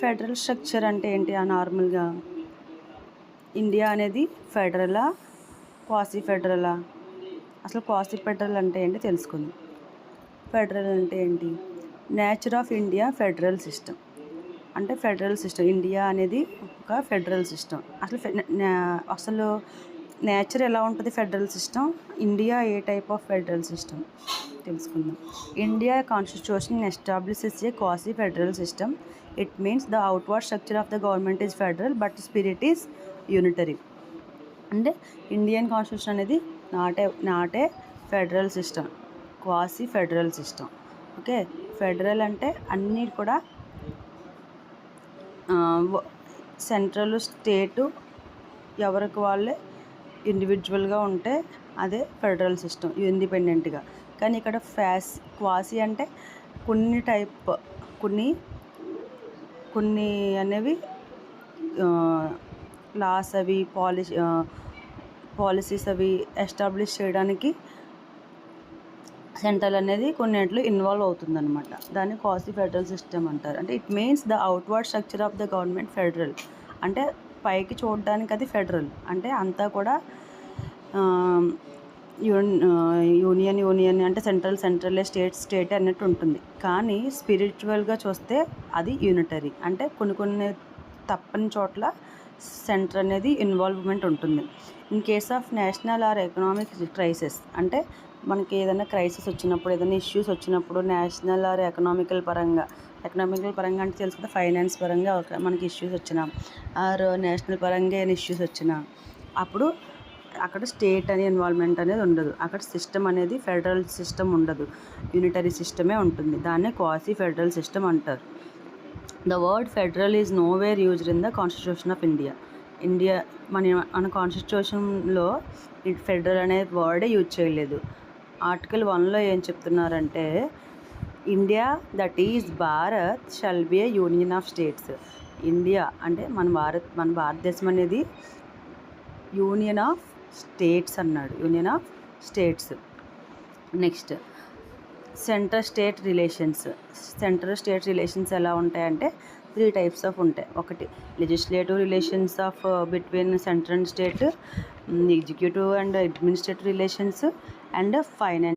Federal structure అంటే ఏంటి? నార్మల్గా ఇండియా అనేది ఫెడరలా, క్వాసీ ఫెడరలా? అసలు క్వాసీ ఫెడరల్ అంటే ఏంటి తెలుసుకుందాం. ఫెడరల్ అంటే ఏంటి? Nature of India federal system. అంటే ఫెడరల్ సిస్టమ్, ఇండియా అనేది ఒక ఫెడరల్ సిస్టమ్. అసలు నేచర్ ఎలా ఉంటుంది ఫెడరల్ సిస్టమ్? ఇండియా ఏ టైప్ ఆఫ్ ఫెడరల్ సిస్టమ్ తెలుసుకుందాం. India constitution establishes a quasi federal system. It means the outward structure of the government is federal but spirit is unitary. అంటే Indian constitution అనేది not a federal system, quasi federal system. Okay, federal అంటే అన్నీ కూడా central స్టేటు ఎవరికి వాళ్ళే ఇండివిజువల్గా ఉంటే అదే ఫెడరల్ సిస్టమ్, ఇండిపెండెంట్గా. కానీ ఇక్కడ క్వాసీ అంటే కొన్ని అనేవి లాస్ అవి పాలసీస్ అవి ఎస్టాబ్లిష్ చేయడానికి సెంట్రల్ అనేది కొన్నింటిలో ఇన్వాల్వ్ అవుతుందన్నమాట. దాన్ని క్వాసీ ఫెడరల్ సిస్టమ్ అంటారు. అంటే it means the outward structure of the government federal. అంటే పైకి చూడడానికి అది ఫెడరల్, అంటే అంతా కూడా యూనియన్ అంటే సెంట్రల్ స్టేట్ అన్నట్టు ఉంటుంది. కానీ స్పిరిచువల్గా చూస్తే అది యూనిటరీ. అంటే కొన్ని తప్పని చోట్ల సెంటర్ అనేది ఇన్వాల్వ్మెంట్ ఉంటుంది. In case of national are economic crisis, అంటే మనకి ఏదైనా క్రైసిస్ వచ్చినప్పుడు, ఏదైనా ఇష్యూస్ వచ్చినప్పుడు నేషనల్ ఆర్ ఎకనామికల్ పరంగా అంటే తెలుసుకుంటే ఫైనాన్స్ పరంగా మనకి ఇష్యూస్ వచ్చినా ఆర్ నేషనల్ పరంగా ఏమైనా ఇష్యూస్ వచ్చినా అప్పుడు అక్కడ స్టేట్ అనే ఇన్వాల్వ్మెంట్ అనేది ఉండదు. అక్కడ సిస్టమ్ అనేది ఫెడరల్ సిస్టమ్ ఉండదు, యూనిటరీ సిస్టమే ఉంటుంది. దాన్నే క్వాసీ ఫెడరల్ సిస్టమ్ అంటారు. The word federal is nowhere used in the constitution of India. మన కాన్స్టిట్యూషన్లో ఫెడరల్ అనే వర్డే యూజ్ చేయలేదు. ఆర్టికల్ 1లో ఏం చెప్తున్నారంటే, India that is Bharat shall be A union of states. India అంటే మన భారతదేశం అనేది యూనియన్ ఆఫ్ స్టేట్స్ అన్నాడు, union of states. Next central state relations ఎలా ఉంటాయంటే 3 టైప్స్ ఆఫ్ ఉంటాయి. ఒకటి legislative relations of between central and state, executive and administrative relations, and finance.